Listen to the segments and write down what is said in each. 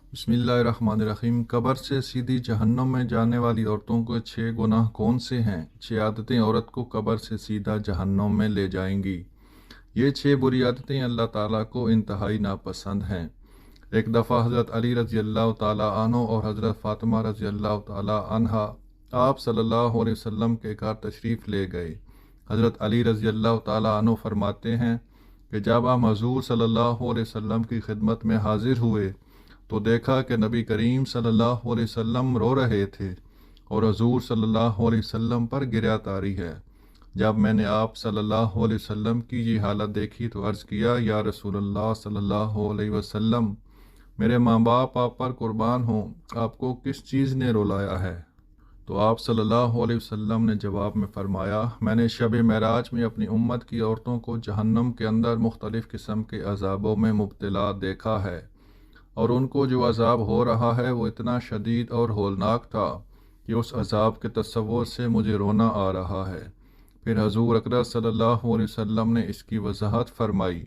بسم اللہ الرحمن الرحیم۔ قبر سے سیدھی جہنم میں جانے والی عورتوں کے 6 گناہ کون سے ہیں؟ 6 عادتیں عورت کو قبر سے سیدھا جہنم میں لے جائیں گی۔ یہ 6 بری عادتیں اللہ تعالیٰ کو انتہائی ناپسند ہیں۔ ایک دفعہ حضرت علی رضی اللہ تعالیٰ عنہ اور حضرت فاطمہ رضی اللہ تعالیٰ عنہا آپ صلی اللہ علیہ وسلم کے گھر تشریف لے گئے۔ حضرت علی رضی اللہ تعالیٰ عنہ فرماتے ہیں کہ جب ہم حضور صلی اللہ علیہ وسلم کی خدمت میں حاضر ہوئے تو دیکھا کہ نبی کریم صلی اللہ علیہ وسلم رو رہے تھے اور حضور صلی اللہ علیہ وسلم پر گریہ طاری ہے۔ جب میں نے آپ صلی اللہ علیہ وسلم کی یہ حالت دیکھی تو عرض کیا، یا رسول اللہ صلی اللہ علیہ وسلم، میرے ماں باپ آپ پر قربان ہوں، آپ کو کس چیز نے رلایا ہے؟ تو آپ صلی اللہ علیہ وسلم نے جواب میں فرمایا، میں نے شب معراج میں اپنی امت کی عورتوں کو جہنم کے اندر مختلف قسم کے عذابوں میں مبتلا دیکھا ہے، اور ان کو جو عذاب ہو رہا ہے وہ اتنا شدید اور ہولناک تھا کہ اس عذاب کے تصور سے مجھے رونا آ رہا ہے۔ پھر حضور اکرم صلی اللہ علیہ وسلم نے اس کی وضاحت فرمائی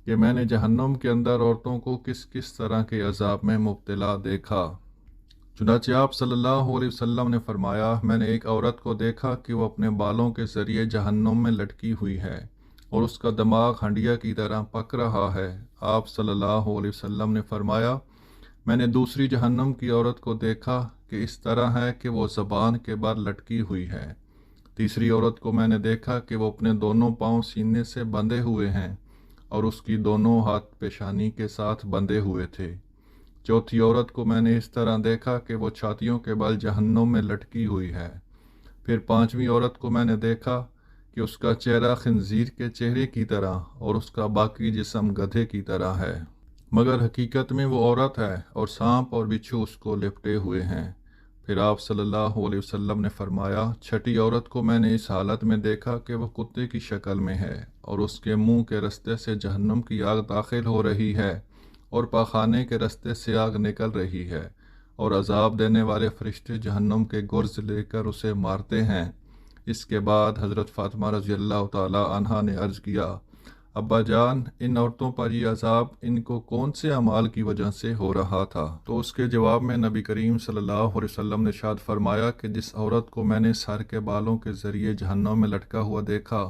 کہ میں نے جہنم کے اندر عورتوں کو کس کس طرح کے عذاب میں مبتلا دیکھا۔ چنانچہ آپ صلی اللہ علیہ وسلم نے فرمایا، میں نے ایک عورت کو دیکھا کہ وہ اپنے بالوں کے ذریعے جہنم میں لٹکی ہوئی ہے اور اس کا دماغ ہنڈیا کی طرح پک رہا ہے۔ آپ صلی اللہ علیہ وسلم نے فرمایا، میں نے دوسری جہنم کی عورت کو دیکھا کہ اس طرح ہے کہ وہ زبان کے بل لٹکی ہوئی ہے۔ تیسری عورت کو میں نے دیکھا کہ وہ اپنے دونوں پاؤں سینے سے بندھے ہوئے ہیں اور اس کی دونوں ہاتھ پیشانی کے ساتھ بندھے ہوئے تھے۔ چوتھی عورت کو میں نے اس طرح دیکھا کہ وہ چھاتیوں کے بل جہنم میں لٹکی ہوئی ہے۔ پھر پانچویں عورت کو میں نے دیکھا کہ اس کا چہرہ خنزیر کے چہرے کی طرح اور اس کا باقی جسم گدھے کی طرح ہے، مگر حقیقت میں وہ عورت ہے اور سانپ اور بچھو اس کو لپٹے ہوئے ہیں۔ پھر آپ صلی اللہ علیہ وسلم نے فرمایا، چھٹی عورت کو میں نے اس حالت میں دیکھا کہ وہ کتے کی شکل میں ہے اور اس کے منہ کے رستے سے جہنم کی آگ داخل ہو رہی ہے اور پاخانے کے رستے سے آگ نکل رہی ہے، اور عذاب دینے والے فرشتے جہنم کے گرز لے کر اسے مارتے ہیں۔ اس کے بعد حضرت فاطمہ رضی اللہ تعالی عنہا نے عرض کیا، ابا جان، ان عورتوں پر یہ عذاب ان کو کون سے اعمال کی وجہ سے ہو رہا تھا؟ تو اس کے جواب میں نبی کریم صلی اللہ علیہ وسلم نے ارشاد فرمایا کہ جس عورت کو میں نے سر کے بالوں کے ذریعے جہنم میں لٹکا ہوا دیکھا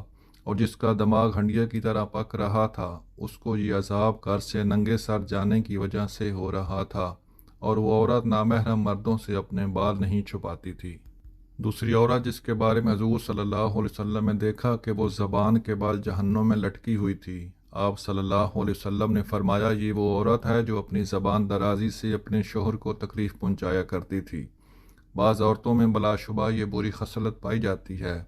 اور جس کا دماغ ہنڈیا کی طرح پک رہا تھا، اس کو یہ عذاب گھر سے ننگے سر جانے کی وجہ سے ہو رہا تھا، اور وہ عورت نامحرم مردوں سے اپنے بال نہیں چھپاتی تھی۔ دوسری عورت جس کے بارے میں حضور صلی اللہ علیہ وسلم نے دیکھا کہ وہ زبان کے بال جہنم میں لٹکی ہوئی تھی، آپ صلی اللہ علیہ وسلم نے فرمایا، یہ وہ عورت ہے جو اپنی زبان درازی سے اپنے شوہر کو تکلیف پہنچایا کرتی تھی۔ بعض عورتوں میں بلا شبہ یہ بری خصلت پائی جاتی ہے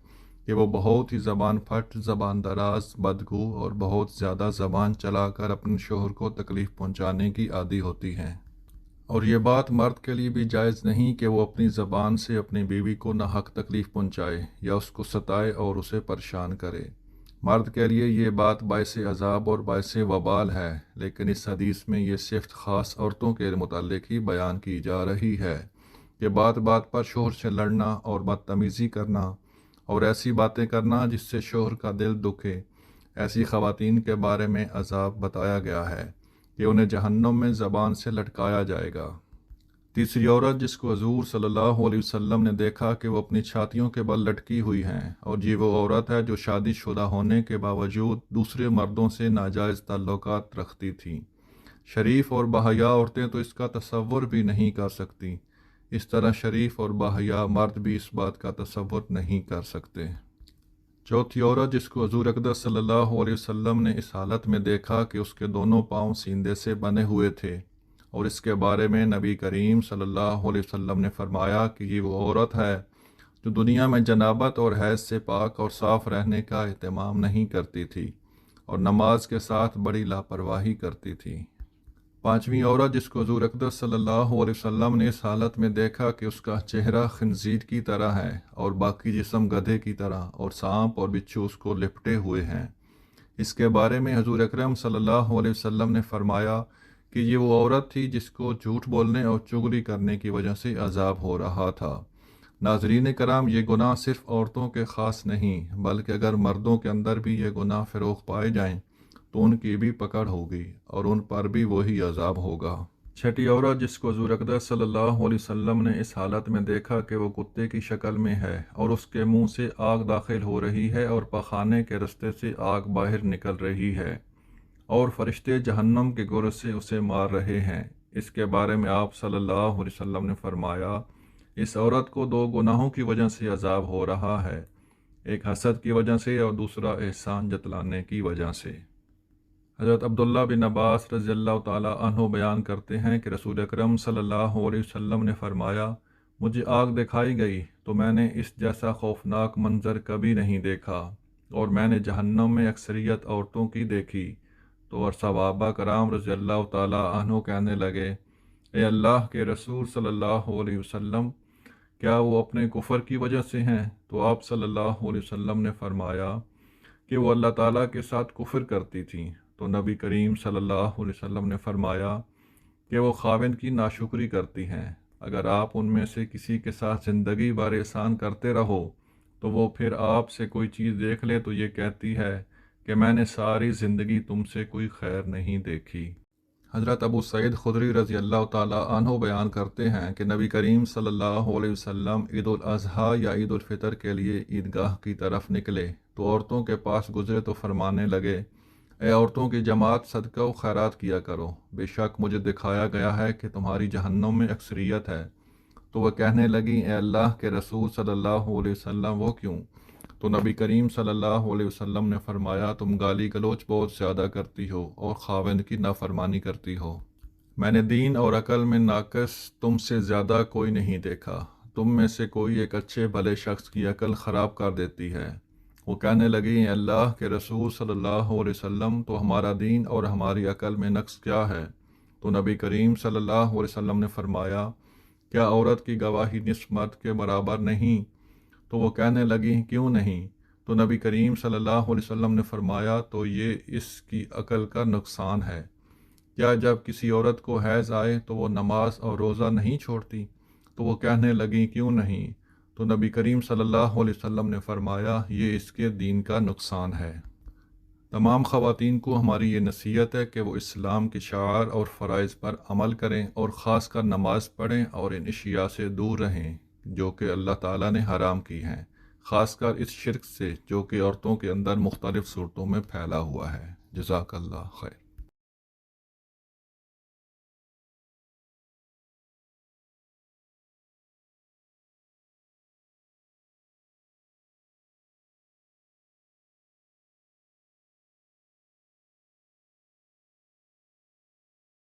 کہ وہ بہت ہی زبان پھٹ، زبان دراز، بدگو اور بہت زیادہ زبان چلا کر اپنے شوہر کو تکلیف پہنچانے کی عادی ہوتی ہیں، اور یہ بات مرد کے لیے بھی جائز نہیں کہ وہ اپنی زبان سے اپنی بیوی کو ناحق تکلیف پہنچائے یا اس کو ستائے اور اسے پریشان کرے۔ مرد کے لیے یہ بات باعث عذاب اور باعث وبال ہے، لیکن اس حدیث میں یہ صفت خاص عورتوں کے متعلق ہی بیان کی جا رہی ہے کہ بات بات پر شوہر سے لڑنا اور بدتمیزی کرنا اور ایسی باتیں کرنا جس سے شوہر کا دل دکھے، ایسی خواتین کے بارے میں عذاب بتایا گیا ہے کہ انہیں جہنم میں زبان سے لٹکایا جائے گا۔ تیسری عورت جس کو حضور صلی اللہ علیہ وسلم نے دیکھا کہ وہ اپنی چھاتیوں کے بل لٹکی ہوئی ہیں، اور یہ وہ عورت ہے جو شادی شدہ ہونے کے باوجود دوسرے مردوں سے ناجائز تعلقات رکھتی تھی۔ شریف اور باحیا عورتیں تو اس کا تصور بھی نہیں کر سکتی، اس طرح شریف اور باحیا مرد بھی اس بات کا تصور نہیں کر سکتے۔ چوتھی عورت جس کو حضور اقدس صلی اللہ علیہ وسلم نے اس حالت میں دیکھا کہ اس کے دونوں پاؤں سیندے سے بنے ہوئے تھے، اور اس کے بارے میں نبی کریم صلی اللہ علیہ وسلم نے فرمایا کہ یہ وہ عورت ہے جو دنیا میں جنابت اور حیض سے پاک اور صاف رہنے کا اہتمام نہیں کرتی تھی اور نماز کے ساتھ بڑی لاپرواہی کرتی تھی۔ پانچویں عورت جس کو حضور اقدس صلی اللہ علیہ وسلم نے اس حالت میں دیکھا کہ اس کا چہرہ خنزیر کی طرح ہے اور باقی جسم گدھے کی طرح اور سانپ اور بچھو اس کو لپٹے ہوئے ہیں، اس کے بارے میں حضور اکرم صلی اللہ علیہ وسلم نے فرمایا کہ یہ وہ عورت تھی جس کو جھوٹ بولنے اور چغلی کرنے کی وجہ سے عذاب ہو رہا تھا۔ ناظرین کرام، یہ گناہ صرف عورتوں کے خاص نہیں بلکہ اگر مردوں کے اندر بھی یہ گناہ فروغ پائے جائیں تو ان کی بھی پکڑ ہوگی اور ان پر بھی وہی عذاب ہوگا۔ چھٹی عورت جس کو حضور اقدس صلی اللہ علیہ وسلم نے اس حالت میں دیکھا کہ وہ کتے کی شکل میں ہے اور اس کے منہ سے آگ داخل ہو رہی ہے اور پخانے کے رستے سے آگ باہر نکل رہی ہے اور فرشتے جہنم کے گر سے اسے مار رہے ہیں، اس کے بارے میں آپ صلی اللہ علیہ وسلم نے فرمایا، اس عورت کو 2 گناہوں کی وجہ سے عذاب ہو رہا ہے، ایک حسد کی وجہ سے اور دوسرا احسان جتلانے کی وجہ سے۔ حضرت عبداللہ بن عباس رضی اللہ تعالیٰ عنہ بیان کرتے ہیں کہ رسول اکرم صلی اللہ علیہ وسلم نے فرمایا، مجھے آگ دکھائی گئی تو میں نے اس جیسا خوفناک منظر کبھی نہیں دیکھا، اور میں نے جہنم میں اکثریت عورتوں کی دیکھی۔ تو اور صحابہ کرام رضی اللہ تعالیٰ عنہ کہنے لگے، اے اللہ کے رسول صلی اللہ علیہ وسلم، کیا وہ اپنے کفر کی وجہ سے ہیں؟ تو آپ صلی اللہ علیہ وسلم نے فرمایا کہ وہ اللہ تعالیٰ کے ساتھ کفر کرتی تھیں۔ تو نبی کریم صلی اللہ علیہ وسلم نے فرمایا کہ وہ خاوند کی ناشکری کرتی ہیں، اگر آپ ان میں سے کسی کے ساتھ زندگی بھر احسان کرتے رہو تو وہ پھر آپ سے کوئی چیز دیکھ لے تو یہ کہتی ہے کہ میں نے ساری زندگی تم سے کوئی خیر نہیں دیکھی۔ حضرت ابو سعید خدری رضی اللہ تعالیٰ عنہ بیان کرتے ہیں کہ نبی کریم صلی اللہ علیہ وسلم عید الاضحیٰ یا عید الفطر کے لیے عیدگاہ کی طرف نکلے تو عورتوں کے پاس گزرے تو فرمانے لگے، اے عورتوں کی جماعت، صدقہ و خیرات کیا کرو، بے شک مجھے دکھایا گیا ہے کہ تمہاری جہنم میں اکثریت ہے۔ تو وہ کہنے لگیں، اے اللہ کے رسول صلی اللہ علیہ وسلم، وہ کیوں؟ تو نبی کریم صلی اللہ علیہ وسلم نے فرمایا، تم گالی گلوچ بہت زیادہ کرتی ہو اور خاوند کی نافرمانی کرتی ہو۔ میں نے دین اور عقل میں ناقص تم سے زیادہ کوئی نہیں دیکھا، تم میں سے کوئی ایک اچھے بھلے شخص کی عقل خراب کر دیتی ہے۔ وہ کہنے لگی، اے اللہ کے رسول صلی اللہ علیہ وسلم، تو ہمارا دین اور ہماری عقل میں نقص کیا ہے؟ تو نبی کریم صلی اللہ علیہ وسلم نے فرمایا، کیا عورت کی گواہی نصف مرد کے برابر نہیں؟ تو وہ کہنے لگی، کیوں نہیں؟ تو نبی کریم صلی اللہ علیہ وسلم نے فرمایا، تو یہ اس کی عقل کا نقصان ہے۔ کیا جب کسی عورت کو حیض آئے تو وہ نماز اور روزہ نہیں چھوڑتی؟ تو وہ کہنے لگی، کیوں نہیں؟ تو نبی کریم صلی اللہ علیہ وسلم نے فرمایا، یہ اس کے دین کا نقصان ہے۔ تمام خواتین کو ہماری یہ نصیحت ہے کہ وہ اسلام کے شعائر اور فرائض پر عمل کریں اور خاص کر نماز پڑھیں اور ان اشیاء سے دور رہیں جو کہ اللہ تعالیٰ نے حرام کی ہیں، خاص کر اس شرک سے جو کہ عورتوں کے اندر مختلف صورتوں میں پھیلا ہوا ہے۔ جزاک اللہ خیر۔